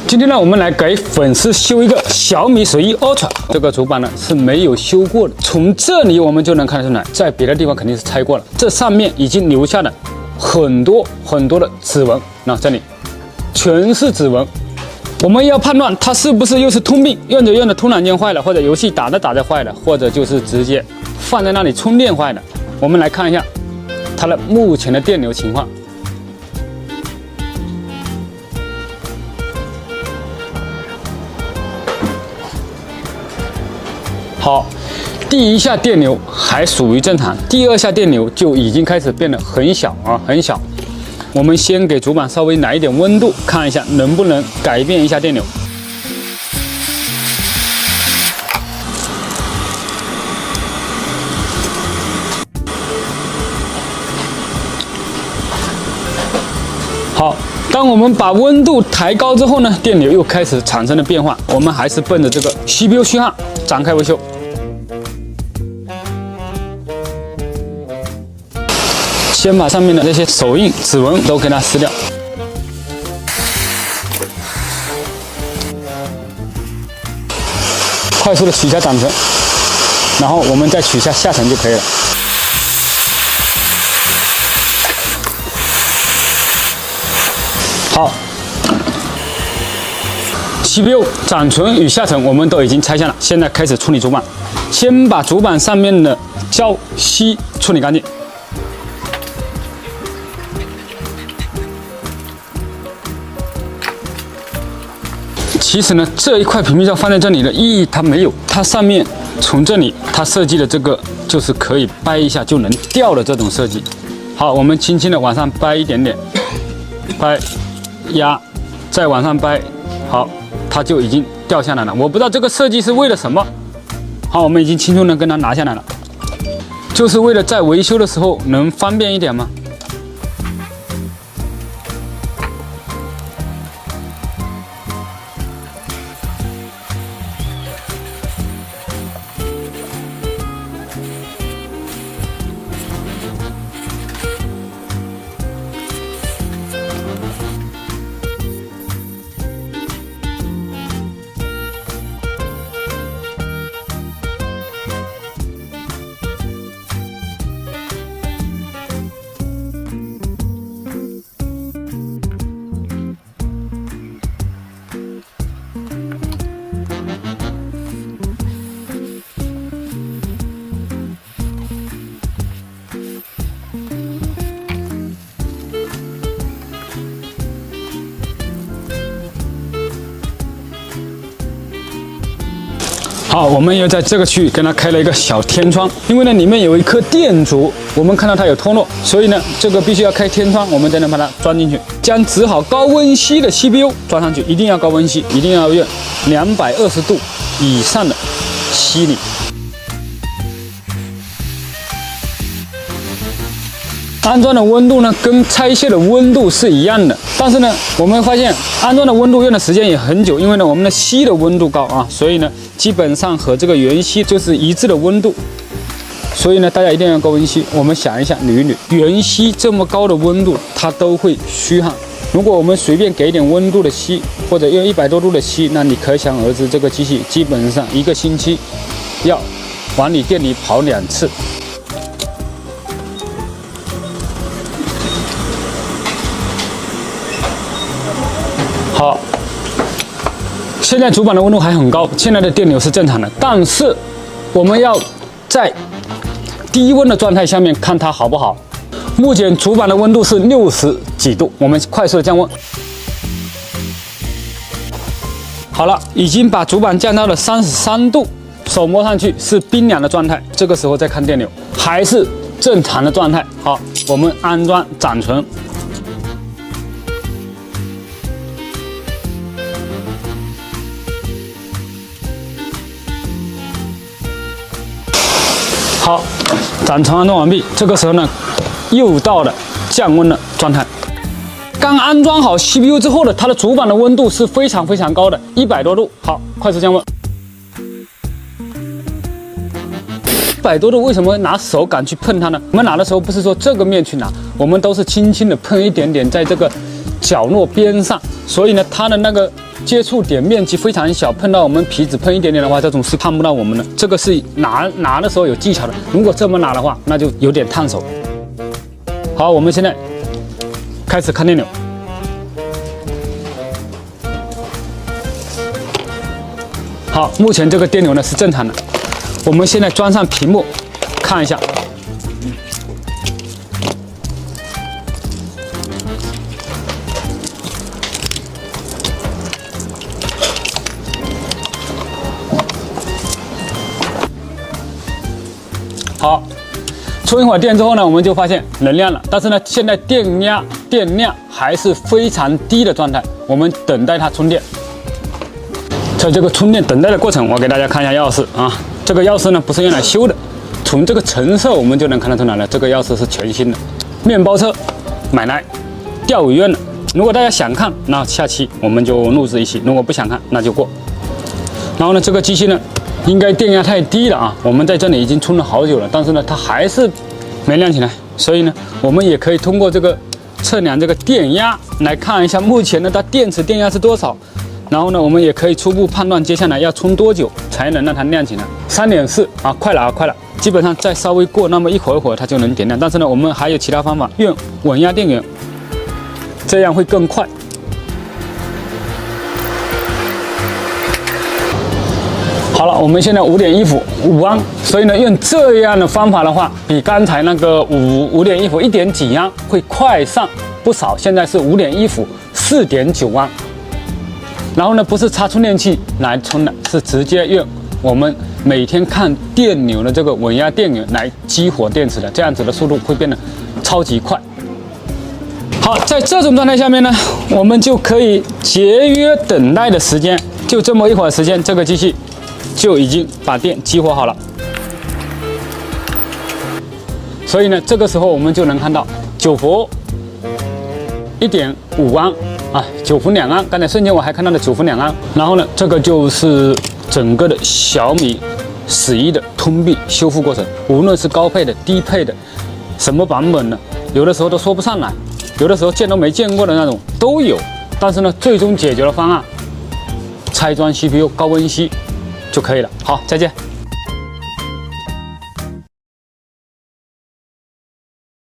今天呢，我们来给粉丝修一个小米十一 Ultra。这个主板呢是没有修过的，从这里我们就能看得出来，在别的地方肯定是拆过了。这上面已经留下了很多的指纹，那这里全是指纹。我们要判断它是不是又是通病，用着突然间坏了，或者游戏打着坏了，或者就是直接放在那里充电坏了。我们来看一下它的目前的电流情况。好，第一下电流还属于正常，第二下电流就已经开始变得很小啊，很小。我们先给主板稍微来一点温度，看一下能不能改变一下电流。好，当我们把温度抬高之后呢，电流又开始产生了变化。我们还是奔着这个 CPU 序号展开维修。先把上面的这些手印、指纹都给它撕掉。快速的取下掌存，然后我们再取下下层就可以了。好 ，CPU、掌存与下层我们都已经拆下了，现在开始处理主板。先把主板上面的胶锡处理干净。其实呢，这一块屏蔽胶放在这里的意义它没有，它上面从这里它设计的这个就是可以掰一下就能掉的这种设计。好，我们轻轻的往上掰一点点，掰。压，再往上掰，好，它就已经掉下来了。我不知道这个设计是为了什么。好，我们已经轻松的跟它拿下来了，就是为了在维修的时候能方便一点吗？好，我们又在这个区域跟它开了一个小天窗，因为呢里面有一颗电阻，我们看到它有脱落，所以呢这个必须要开天窗，我们才能把它装进去。将只好高温锡的 CPU 装上去，一定要高温锡，一定要用220度以上的锡粒。安装的温度呢，跟拆卸的温度是一样的，但是呢，我们发现安装的温度用的时间也很久，因为呢，我们的锡的温度高啊，所以呢，基本上和这个原锡就是一致的温度，所以呢，大家一定要高温锡。我们想一下，捋一捋，原锡这么高的温度，它都会虚焊。如果我们随便给一点温度的锡，或者用100多度的锡，那你可想而知，这个机器基本上1个星期要往你店里跑2次。好，现在主板的温度还很高，现在的电流是正常的，但是我们要在低温的状态下面看它好不好。目前主板的温度是60几度，我们快速的降温。好了，已经把主板降到了33度，手摸上去是冰凉的状态，这个时候再看电流还是正常的状态。好，我们安装掌存。好，掌存安装完毕。这个时候呢，又到了降温的状态。刚安装好 CPU 之后呢，它的主板的温度是非常高的，100多度。好，快速降温。100多度，为什么拿手感去碰它呢？我们拿的时候不是说这个面去拿，我们都是轻轻的碰一点点在这个角落边上，所以呢，它的那个接触点面积非常小，碰到我们皮只碰一点点的话，这种是看不到我们的。这个是拿的时候有技巧的，如果这么拿的话，那就有点烫手。好，我们现在开始看电钮。好，目前这个电流呢是正常的。我们现在装上屏幕，看一下。好，充一会儿电之后呢，我们就发现能亮了，但是呢，现在电量还是非常低的状态，我们等待它充电。在这个充电等待的过程，我给大家看一下钥匙啊，这个钥匙呢不是用来修的，从这个成色我们就能看得出来了，这个钥匙是全新的。面包车买来钓鱼用的，如果大家想看，那下期我们就录制一期；如果不想看，那就过。然后呢，这个机器呢，应该电压太低了啊，我们在这里已经充了好久了，但是呢，它还是没亮起来。所以呢，我们也可以通过这个测量这个电压来看一下目前的它电池电压是多少。然后呢，我们也可以初步判断接下来要充多久才能让它亮起来。3.4啊，快了啊，快了！基本上再稍微过那么一会儿它就能点亮。但是呢，我们还有其他方法，用稳压电源，这样会更快。好了，我们现在5.1伏5安，所以呢，用这样的方法的话，比刚才那个5.1伏1点几安会快上不少。现在是5.1伏4.9安，然后呢，不是插充电器来充的，是直接用我们每天看电流的这个稳压电源来激活电池的，这样子的速度会变得超级快。好，在这种状态下面呢，我们就可以节约等待的时间，就这么一会儿时间，这个机器就已经把电激活好了。所以呢，这个时候我们就能看到9伏1.5安啊，9伏2安。刚才瞬间我还看到了9伏2安。然后呢，这个就是整个的小米11的通臂修复过程，无论是高配的、低配的，什么版本的，有的时候都说不上来，有的时候见都没见过的那种都有。但是呢，最终解决的方案，拆装 CPU 高温吸就可以了。好，再见。